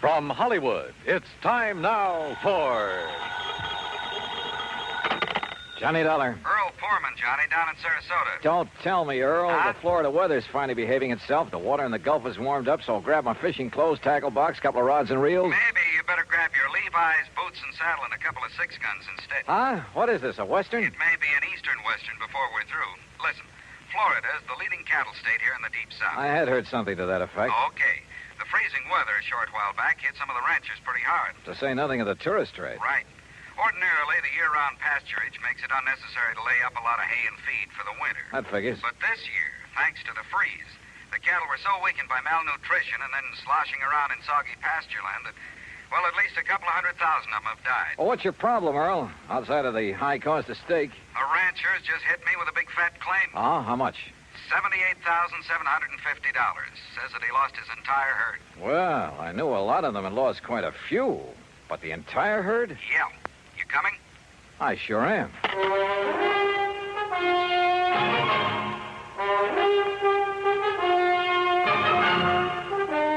From Hollywood, it's time now for... Johnny Dollar. Earl Foreman, Johnny, down in Sarasota. Don't tell me, Earl. Huh? The Florida weather's finally behaving itself. The water in the Gulf is warmed up, so I'll grab my fishing clothes, tackle box, couple of rods and reels. Maybe you better grab your Levi's, boots and saddle, and a couple of 6 guns instead. Huh? What is this, a Western? It may be an Eastern Western before we're through. Listen, Florida is the leading cattle state here in the Deep South. I had heard something to that effect. Okay. The freezing weather a short while back hit some of the ranchers pretty hard. To say nothing of the tourist trade. Right. Ordinarily, the year-round pasturage makes it unnecessary to lay up a lot of hay and feed for the winter. That figures. But this year, thanks to the freeze, the cattle were so weakened by malnutrition and then sloshing around in soggy pasture land that, well, at least a couple of 100,000 of them have died. Well, what's your problem, Earl? Outside of the high cost of steak. A rancher's just hit me with a big fat claim. Oh, how much? $78,750. Says that he lost his entire herd. Well, I knew a lot of them had lost quite a few. But the entire herd? Yeah. You coming? I sure am.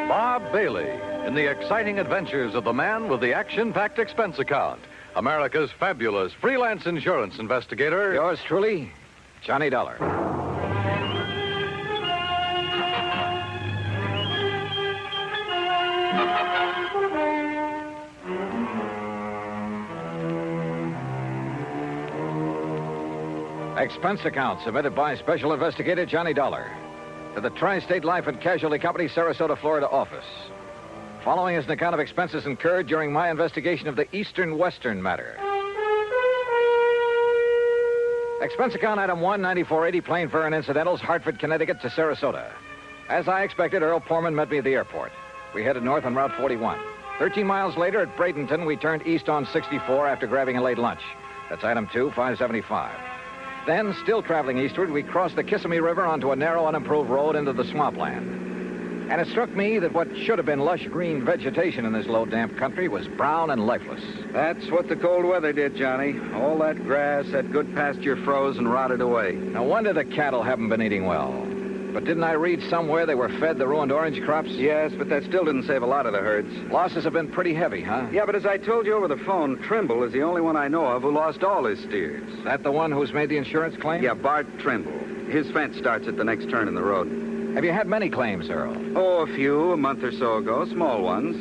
Bob Bailey in the exciting adventures of the man with the action-packed expense account. America's fabulous freelance insurance investigator. Yours truly, Johnny Dollar. Expense account submitted by Special Investigator Johnny Dollar to the Tri-State Life and Casualty Company, Sarasota, Florida office. Following is an account of expenses incurred during my investigation of the Eastern Western matter. Expense account item 1, 9480, plane fare and incidentals, Hartford, Connecticut to Sarasota. As I expected, Earl Foreman met me at the airport. We headed north on Route 41. 13 miles later at Bradenton, we turned east on 64 after grabbing a late lunch. That's item 2, 575. Then, still traveling eastward, we crossed the Kissimmee River onto a narrow, unimproved road into the swampland. And it struck me that what should have been lush green vegetation in this low, damp country was brown and lifeless. That's what the cold weather did, Johnny. All that grass, that good pasture froze and rotted away. No wonder the cattle haven't been eating well. But didn't I read somewhere they were fed the ruined orange crops? Yes, but that still didn't save a lot of the herds. Losses have been pretty heavy, huh? Yeah, but as I told you over the phone, Trimble is the only one I know of who lost all his steers. That the one who's made the insurance claim? Yeah, Bart Trimble. His fence starts at the next turn in the road. Have you had many claims, Earl? Oh, a few, a month or so ago, small ones.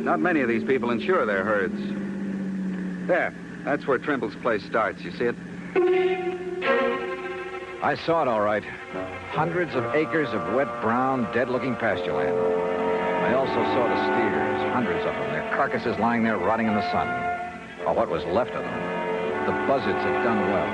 Not many of these people insure their herds. There, that's where Trimble's place starts. You see it? I saw it all right. Hundreds of acres of wet, brown, dead-looking pasture land. I also saw the steers, hundreds of them, their carcasses lying there rotting in the sun. Or what was left of them. The buzzards had done well.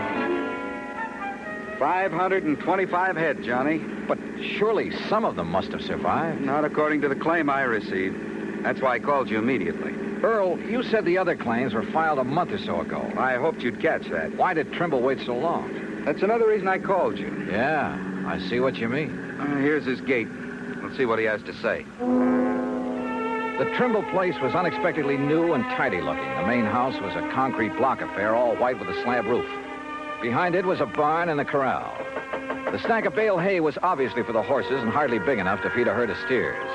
525 head, Johnny. But surely some of them must have survived. Not according to the claim I received. That's why I called you immediately. Earl, you said the other claims were filed a month or so ago. I hoped you'd catch that. Why did Trimble wait so long? That's another reason I called you. Yeah, I see what you mean. Here's his gate. Let's see what he has to say. The Trimble place was unexpectedly new and tidy looking. The main house was a concrete block affair, all white with a slab roof. Behind it was a barn and a corral. The stack of bale hay was obviously for the horses and hardly big enough to feed a herd of steers.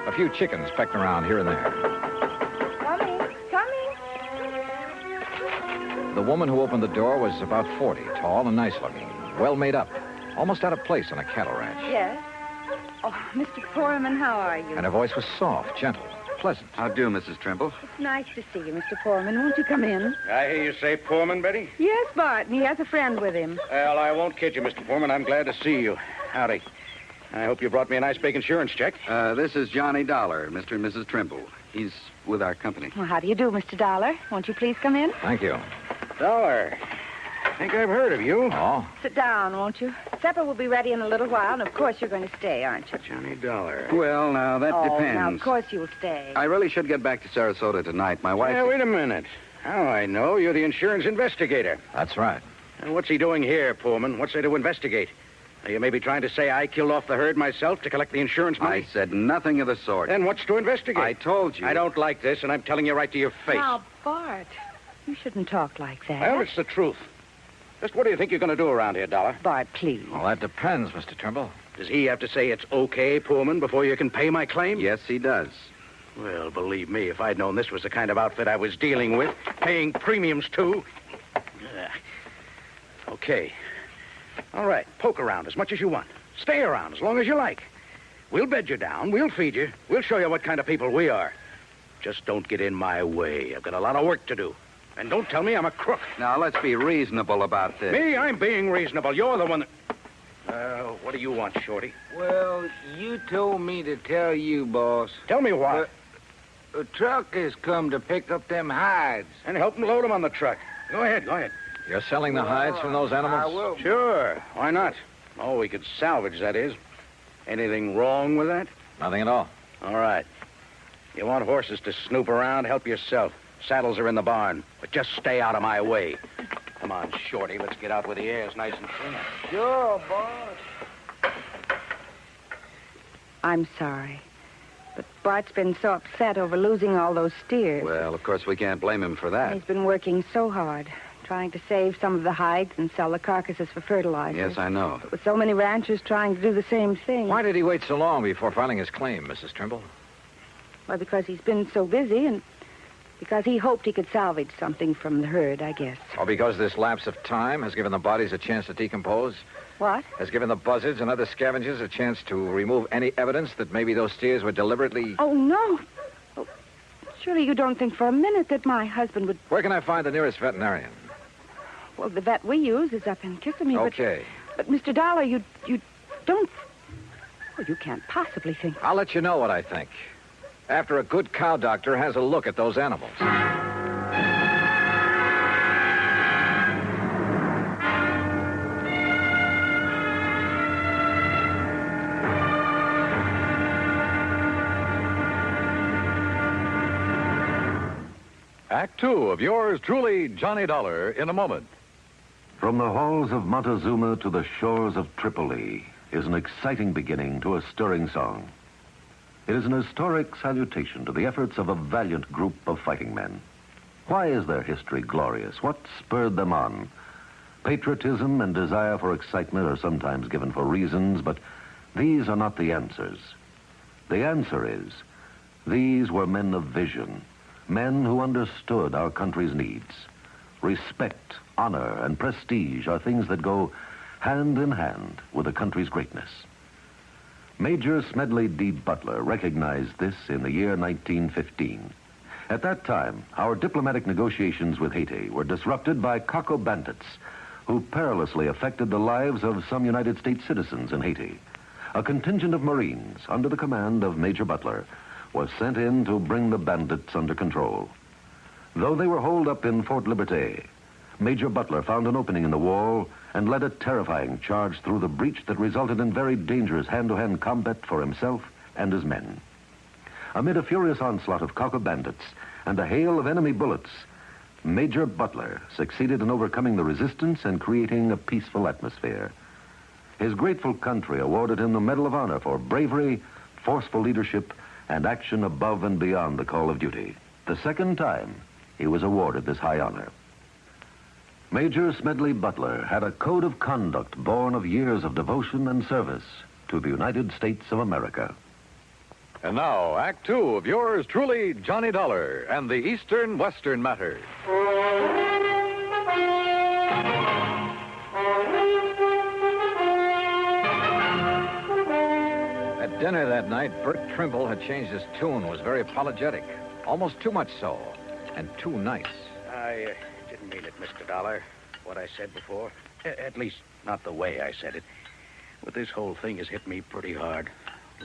A few chickens pecked around here and there. Coming. The woman who opened the door was about 40, tall and nice looking, well made up, almost out of place on a cattle ranch. Yes. Oh, Mr. Foreman, how are you? And her voice was soft, gentle, pleasant. How do, Mrs. Trimble? It's nice to see you, Mr. Foreman. Won't you come in? I hear you say Foreman, Betty? Yes, Bart, and he has a friend with him. Well, I won't kid you, Mr. Foreman. I'm glad to see you. Howdy. I hope you brought me a nice big insurance check. This is Johnny Dollar, Mr. and Mrs. Trimble. He's with our company. Well, how do you do, Mr. Dollar? Won't you please come in? Thank you. Dollar. I think I've heard of you. Oh? Sit down, won't you? Supper will be ready in a little while, and of course you're going to stay, aren't you? Johnny Dollar. Well, now, that depends. Now, of course you'll stay. I really should get back to Sarasota tonight. My wife... Yeah, wait a minute. Now I know. You're the insurance investigator. That's right. And what's he doing here, Foreman? What's there to investigate? Are you maybe trying to say I killed off the herd myself to collect the insurance money? I said nothing of the sort. Then what's to investigate? I told you. I don't like this, and I'm telling you right to your face. Now, Bart, you shouldn't talk like that. Well, it's the truth. Just what do you think you're going to do around here, Dollar? Bart, please. Well, that depends, Mr. Trimble. Does he have to say it's okay, Pullman, before you can pay my claim? Yes, he does. Well, believe me, if I'd known this was the kind of outfit I was dealing with, paying premiums to... Okay. All right, poke around as much as you want. Stay around as long as you like. We'll bed you down. We'll feed you. We'll show you what kind of people we are. Just don't get in my way. I've got a lot of work to do. And don't tell me I'm a crook. Now, let's be reasonable about this. Me? I'm being reasonable. You're the one that... what do you want, Shorty? Well, you told me to tell you, boss. Tell me what. A truck has come to pick up them hides. And help them load them on the truck. Go ahead. You're selling the hides from those animals? I will. Sure. Why not? Oh, we could salvage, that is. Anything wrong with that? Nothing at all. All right. You want horses to snoop around? Help yourself. Saddles are in the barn. But just stay out of my way. Come on, Shorty. Let's get out where the air's nice and clean. Sure, boss. I'm sorry. But Bart's been so upset over losing all those steers. Well, of course, we can't blame him for that. He's been working so hard, trying to save some of the hides and sell the carcasses for fertilizer. Yes, I know. But with so many ranchers trying to do the same thing. Why did he wait so long before filing his claim, Mrs. Trimble? Well, because he's been so busy and because he hoped he could salvage something from the herd, I guess. Or because this lapse of time has given the bodies a chance to decompose? What? Has given the buzzards and other scavengers a chance to remove any evidence that maybe those steers were deliberately... Oh, no. Oh, surely you don't think for a minute that my husband would... Where can I find the nearest veterinarian? Well, the vet we use is up in Kissimmee, Okay. But Mr. Dollar, you don't... Well, you can't possibly think... I'll let you know what I think. After a good cow doctor has a look at those animals. Act two of yours truly, Johnny Dollar, in a moment. From the halls of Montezuma to the shores of Tripoli is an exciting beginning to a stirring song. It is an historic salutation to the efforts of a valiant group of fighting men. Why is their history glorious? What spurred them on? Patriotism and desire for excitement are sometimes given for reasons, but these are not the answers. The answer is, these were men of vision, men who understood our country's needs. Respect, honor, and prestige are things that go hand in hand with a country's greatness. Major Smedley D. Butler recognized this in the year 1915. At that time, our diplomatic negotiations with Haiti were disrupted by Coco bandits who perilously affected the lives of some United States citizens in Haiti. A contingent of Marines under the command of Major Butler was sent in to bring the bandits under control. Though they were holed up in Fort Liberté, Major Butler found an opening in the wall and led a terrifying charge through the breach that resulted in very dangerous hand-to-hand combat for himself and his men. Amid a furious onslaught of Coco bandits and a hail of enemy bullets, Major Butler succeeded in overcoming the resistance and creating a peaceful atmosphere. His grateful country awarded him the Medal of Honor for bravery, forceful leadership, and action above and beyond the call of duty. The second time he was awarded this high honor. Major Smedley Butler had a code of conduct born of years of devotion and service to the United States of America. And now, Act two of yours truly, Johnny Dollar, and the Eastern-Western matter. At dinner that night, Bert Trimble had changed his tune, was very apologetic. Almost too much so, and too nice. I didn't mean it, Mr. Dollar, what I said before. At least, not the way I said it. But this whole thing has hit me pretty hard.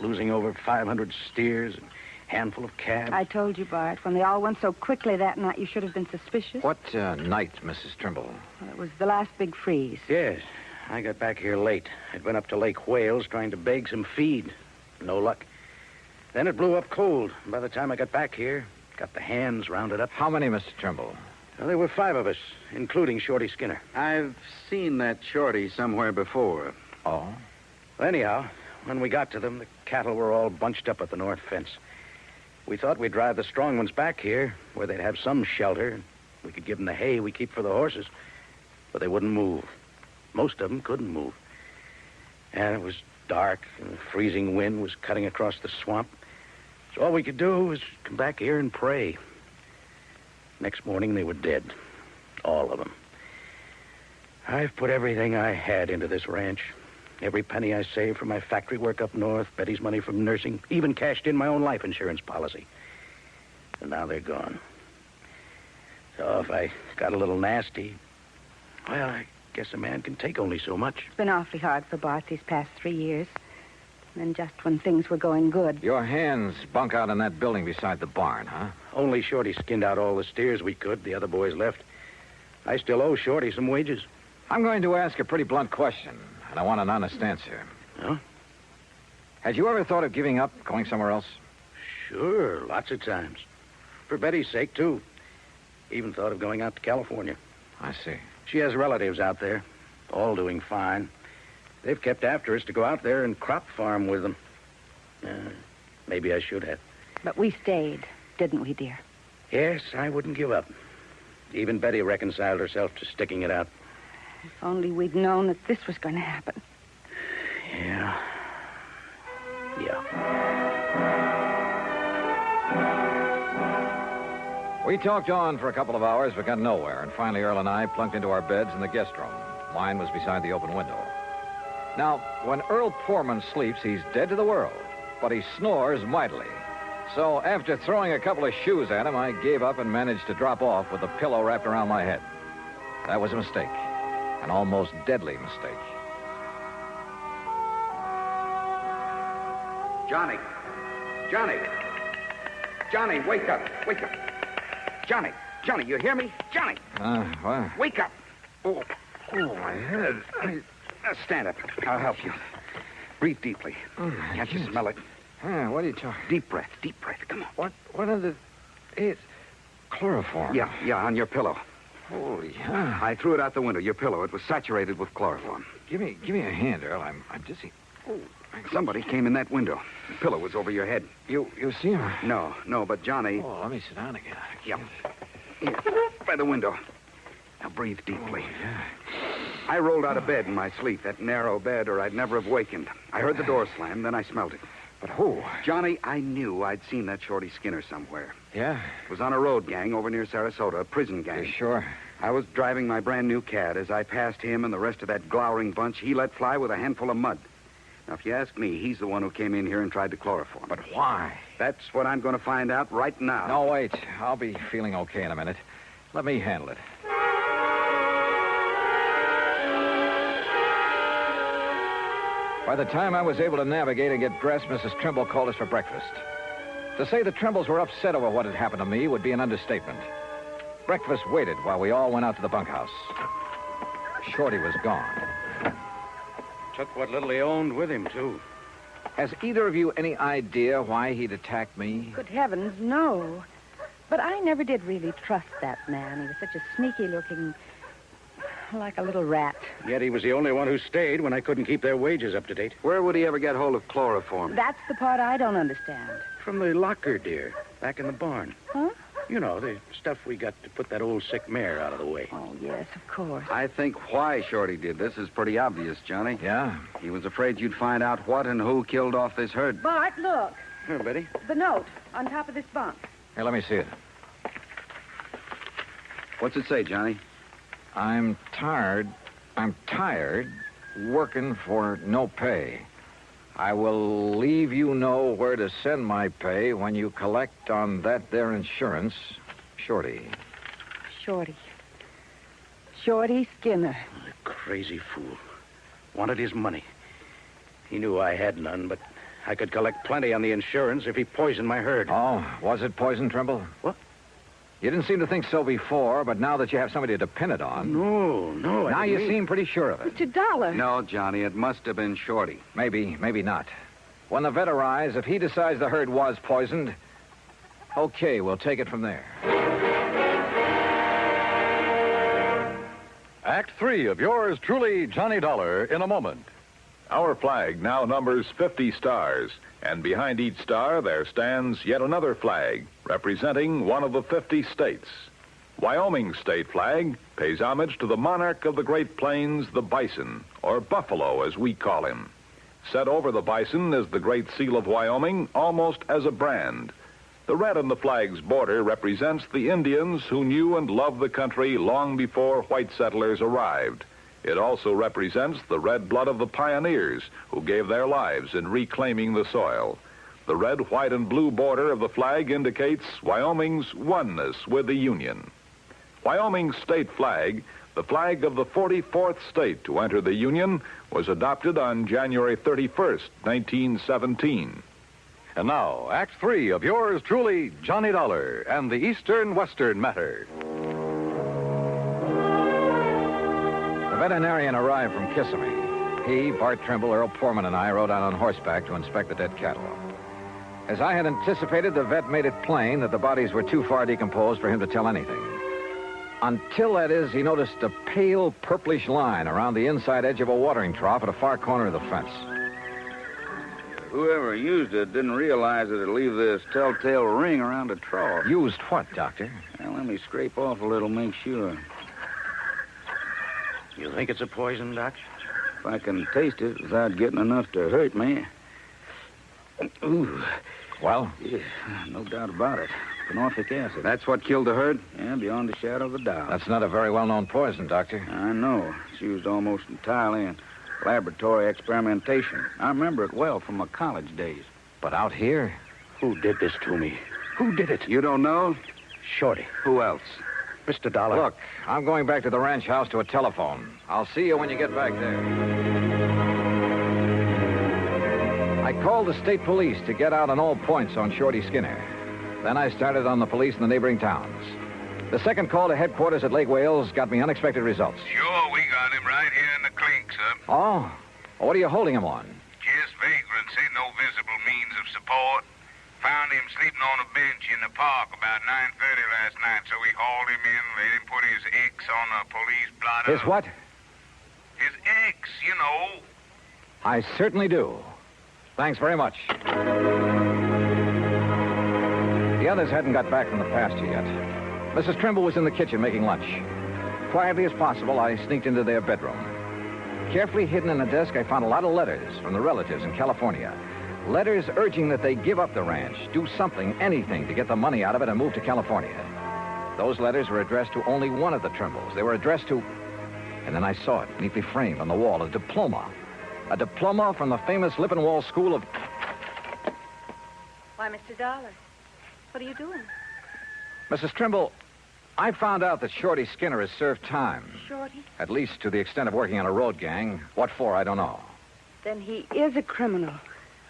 Losing over 500 steers and a handful of calves. I told you, Bart, when they all went so quickly that night, you should have been suspicious. What night, Mrs. Trimble? Well, it was the last big freeze. Yes, I got back here late. I'd been up to Lake Wales trying to bag some feed. No luck. Then it blew up cold. By the time I got back here, got the hands rounded up. How many, Mr. Trimble? Well, there were 5 of us, including Shorty Skinner. I've seen that Shorty somewhere before. Oh? Well, anyhow, when we got to them, the cattle were all bunched up at the north fence. We thought we'd drive the strong ones back here, where they'd have some shelter. We could give them the hay we keep for the horses. But they wouldn't move. Most of them couldn't move. And it was dark, and the freezing wind was cutting across the swamp. So all we could do was come back here and pray. Next morning, they were dead. All of them. I've put everything I had into this ranch. Every penny I saved from my factory work up north, Betty's money from nursing, even cashed in my own life insurance policy. And now they're gone. So if I got a little nasty, well, I guess a man can take only so much. It's been awfully hard for Bart these past 3 years. And then just when things were going good. Your hands bunk out in that building beside the barn, huh? Only Shorty skinned out all the steers we could. The other boys left. I still owe Shorty some wages. I'm going to ask a pretty blunt question, and I want an honest answer. Huh? Had you ever thought of giving up, going somewhere else? Sure, lots of times. For Betty's sake, too. Even thought of going out to California. I see. She has relatives out there, all doing fine. They've kept after us to go out there and crop farm with them. Maybe I should have. But we stayed, didn't we, dear? Yes, I wouldn't give up. Even Betty reconciled herself to sticking it out. If only we'd known that this was going to happen. Yeah. We talked on for a couple of hours, but got nowhere, and finally Earl and I plunked into our beds in the guest room. Mine was beside the open window. Now, when Earl Poorman sleeps, he's dead to the world, but he snores mightily. So after throwing a couple of shoes at him, I gave up and managed to drop off with a pillow wrapped around my head. That was a mistake, an almost deadly mistake. Johnny! Johnny! Johnny, wake up! Wake up! Johnny, you hear me? Johnny! What? Wake up! Oh, my head. Stand up. I'll help you. Breathe deeply. Can't you smell it? What are you talking? Deep breath. Come on. What are the... It's chloroform. Yeah, on your pillow. Holy hell. I threw it out the window, your pillow. It was saturated with chloroform. Give me a hand, Earl. I'm dizzy. Oh, Somebody came in that window. The pillow was over your head. You see him? No, but Johnny... Oh, let me sit down again. Yep. Here, by the window. Now breathe deeply. Oh, yeah. I rolled out of bed in my sleep, that narrow bed, or I'd never have wakened. I heard the door slam, then I smelled it. But who? Johnny, I knew I'd seen that Shorty Skinner somewhere. Yeah? It was on a road gang over near Sarasota, a prison gang. You sure? I was driving my brand new cat. As I passed him and the rest of that glowering bunch, he let fly with a handful of mud. Now, if you ask me, he's the one who came in here and tried to chloroform. But why? That's what I'm going to find out right now. No, wait. I'll be feeling okay in a minute. Let me handle it. By the time I was able to navigate and get dressed, Mrs. Trimble called us for breakfast. To say the Trimbles were upset over what had happened to me would be an understatement. Breakfast waited while we all went out to the bunkhouse. Shorty was gone. Took what little he owned with him, too. Has either of you any idea why he'd attacked me? Good heavens, no. But I never did really trust that man. He was such a sneaky-looking... like a little rat. Yet he was the only one who stayed when I couldn't keep their wages up to date. Where would he ever get hold of chloroform? That's the part I don't understand. From the locker, dear, back in the barn. Huh? You know, the stuff we got to put that old sick mare out of the way. Oh, yes, of course. I think why Shorty did this is pretty obvious, Johnny. Yeah? He was afraid you'd find out what and who killed off this herd. Bart, look. Here, Betty. The note on top of this bunk. Here, let me see it. What's it say, Johnny? I'm tired working for no pay. I will leave you know where to send my pay when you collect on that there insurance. Shorty. Shorty Skinner. The crazy fool. Wanted his money. He knew I had none, but I could collect plenty on the insurance if he poisoned my herd. Oh, was it poison, Trimble? What? You didn't seem to think so before, but now that you have somebody to depend it on... No. Now you seem pretty sure of it. Mr. Dollar. No, Johnny, it must have been Shorty. Maybe not. When the vet arrives, if he decides the herd was poisoned, okay, we'll take it from there. Act 3 of yours truly, Johnny Dollar, in a moment. Our flag now numbers 50 stars, and behind each star there stands yet another flag representing one of the 50 states. Wyoming's state flag pays homage to the monarch of the Great Plains, the bison, or buffalo as we call him. Set over the bison is the Great Seal of Wyoming, almost as a brand. The red on the flag's border represents the Indians who knew and loved the country long before white settlers arrived. It also represents the red blood of the pioneers who gave their lives in reclaiming the soil. The red, white, and blue border of the flag indicates Wyoming's oneness with the Union. Wyoming's state flag, the flag of the 44th state to enter the Union, was adopted on January 31st, 1917. And now, Act 3 of yours truly, Johnny Dollar and the Eastern-Western Matter. The veterinarian arrived from Kissimmee. He, Bart Trimble, Earl Poorman, and I rode out on horseback to inspect the dead cattle. As I had anticipated, the vet made it plain that the bodies were too far decomposed for him to tell anything. Until, that is, he noticed a pale purplish line around the inside edge of a watering trough at a far corner of the fence. Whoever used it didn't realize that it'd leave this telltale ring around the trough. Used what, Doctor? Well, let me scrape off a little, make sure. You think it's a poison, Doc? If I can taste it without getting enough to hurt me. Ooh. Well? Yeah, no doubt about it. Phenofic acid. That's what killed the herd? Yeah, beyond a shadow of a doubt. That's not a very well-known poison, Doctor. I know. It's used almost entirely in laboratory experimentation. I remember it well from my college days. But out here? Who did this to me? Who did it? You don't know? Shorty. Who else? Mr. Dollar. Look, I'm going back to the ranch house to a telephone. I'll see you when you get back there. I called the state police to get out on all points on Shorty Skinner. Then I started on the police in the neighboring towns. The second call to headquarters at Lake Wales got me unexpected results. Sure, we got him right here in the clink, sir. Oh? Well, what are you holding him on? Just vagrancy, no visible means of support. Found him sleeping on a bench in the park about 9:30 last night, so we hauled him in, let him put his X on a police blotter. His what? His X, you know. I certainly do. Thanks very much. The others hadn't got back from the pasture yet. Mrs. Trimble was in the kitchen making lunch. Quietly as possible, I sneaked into their bedroom. Carefully hidden in a desk, I found a lot of letters from the relatives in California. Letters urging that they give up the ranch, do something, anything, to get the money out of it and move to California. Those letters were addressed to only one of the Trimbles. They were addressed to... And then I saw it, neatly framed on the wall, a diploma. A diploma from the famous Lippenwall School of... Why, Mr. Dollar, what are you doing? Mrs. Trimble, I found out that Shorty Skinner has served time. Shorty? At least to the extent of working on a road gang. What for, I don't know. Then he is a criminal.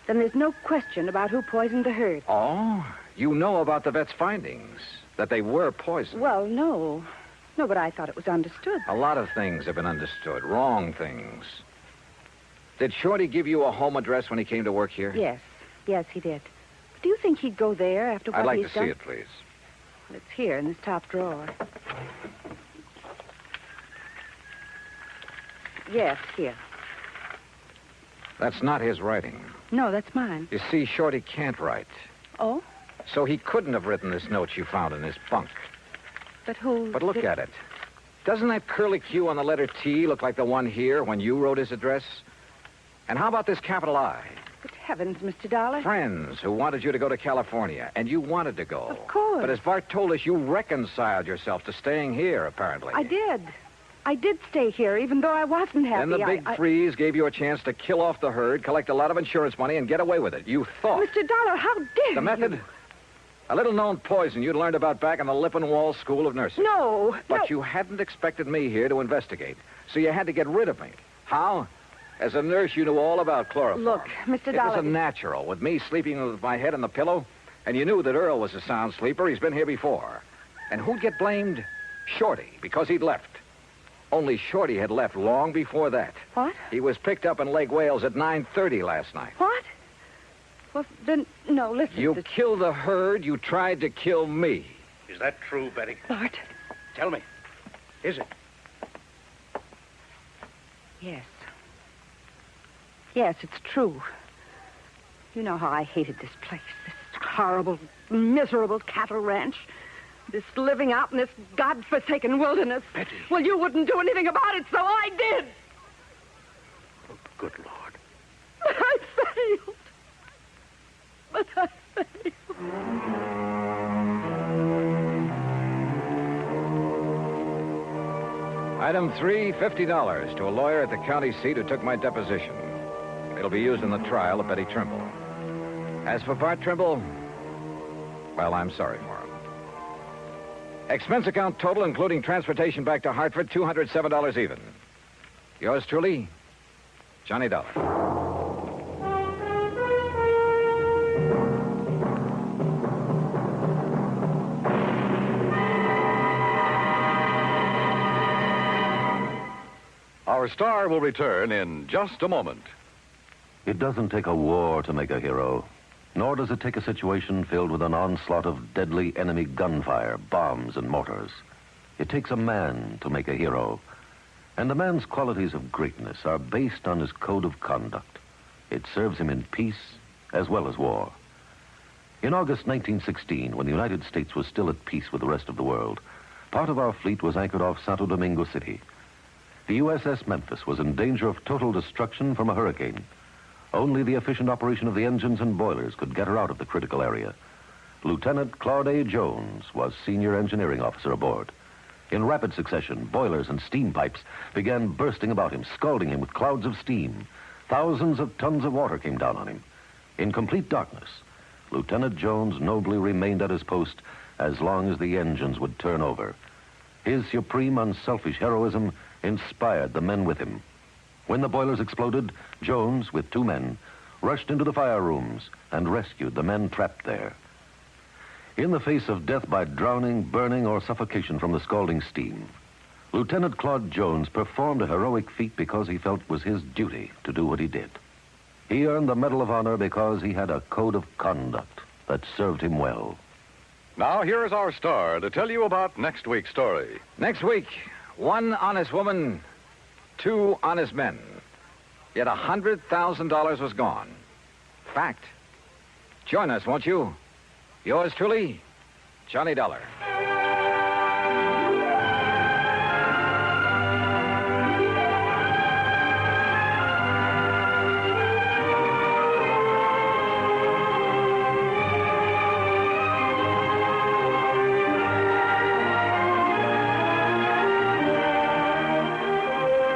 Then there's no question about who poisoned the herd. Oh? You know about the vet's findings? That they were poisoned? Well, no. No, but I thought it was understood. A lot of things have been understood. Wrong things. Did Shorty give you a home address when he came to work here? Yes. Yes, he did. Do you think he'd go there after what I'd like he's to done? see it, please. Well, it's here in this top drawer. Yes, here. That's not his writing. No, that's mine. You see, Shorty can't write. Oh? So he couldn't have written this note you found in his bunk. But who... But look at it. Doesn't that curly Q on the letter T look like the one here when you wrote his address? And how about this capital I? Good heavens, Mr. Dollar. Friends who wanted you to go to California, and you wanted to go. Of course. But as Bart told us, you reconciled yourself to staying here, apparently. I did. I did stay here, even though I wasn't happy. Then the big freeze gave you a chance to kill off the herd, collect a lot of insurance money, and get away with it. You thought. Mr. Dollar, how dare The method? you? A little-known poison you'd learned about back in the Lippenwall School of Nursing. No. But no. you hadn't expected me here to investigate, so you had to get rid of me. How? As a nurse, you knew all about chloroform. Look, Mr. It Dollar... was a natural, with me sleeping with my head on the pillow, and you knew that Earl was a sound sleeper. He's been here before. And who'd get blamed? Shorty, because he'd left. Only Shorty had left long before that. What? He was picked up in Lake Wales at 9:30 last night. What? Well, then, no, listen. You killed the herd. You tried to kill me. Is that true, Betty? Bart? Tell me. Is it? Yes. Yes, it's true. You know how I hated this place, this horrible, miserable cattle ranch, this living out in this godforsaken wilderness. Betty. Well, you wouldn't do anything about it, so I did. Oh, good Lord. I failed. But I failed. Item 3, $50 to a lawyer at the county seat who took my deposition. It'll be used in the trial of Betty Trimble. As for Bart Trimble, well, I'm sorry for him. Expense account total, including transportation back to Hartford, $207 even. Yours truly, Johnny Dollar. Our star will return in just a moment. It doesn't take a war to make a hero, nor does it take a situation filled with an onslaught of deadly enemy gunfire, bombs, and mortars. It takes a man to make a hero, and a man's qualities of greatness are based on his code of conduct. It serves him in peace as well as war. In August 1916, when the United States was still at peace with the rest of the world, part of our fleet was anchored off Santo Domingo City. The USS Memphis was in danger of total destruction from a hurricane. Only the efficient operation of the engines and boilers could get her out of the critical area. Lieutenant Claude A. Jones was senior engineering officer aboard. In rapid succession, boilers and steam pipes began bursting about him, scalding him with clouds of steam. Thousands of tons of water came down on him. In complete darkness, Lieutenant Jones nobly remained at his post as long as the engines would turn over. His supreme, unselfish heroism inspired the men with him. When the boilers exploded, Jones, with 2 men, rushed into the fire rooms and rescued the men trapped there. In the face of death by drowning, burning, or suffocation from the scalding steam, Lieutenant Claude Jones performed a heroic feat because he felt it was his duty to do what he did. He earned the Medal of Honor because he had a code of conduct that served him well. Now, here is our star to tell you about next week's story. Next week, 1 honest woman, 2 honest men. Yet $100,000 was gone. Fact. Join us, won't you? Yours truly, Johnny Dollar.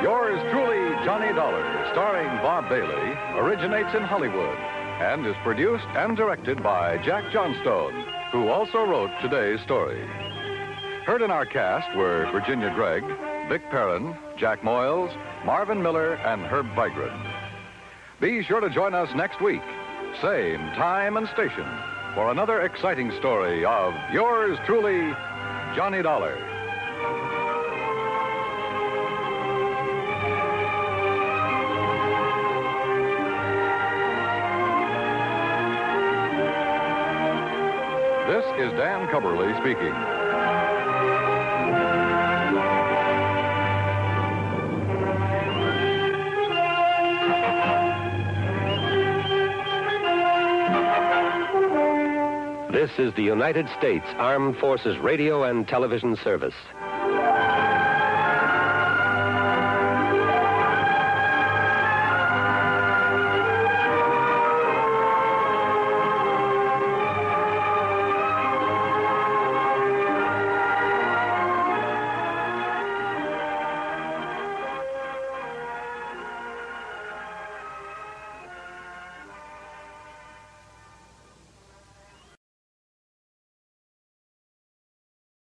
Yours truly, Johnny Dollar, starring Bob Bailey, originates in Hollywood and is produced and directed by Jack Johnstone, who also wrote today's story. Heard in our cast were Virginia Gregg, Vic Perrin, Jack Moyles, Marvin Miller, and Herb Vigran. Be sure to join us next week, same time and station, for another exciting story of yours truly, Johnny Dollar. This is Dan Cubberly speaking. This is the United States Armed Forces Radio and Television Service.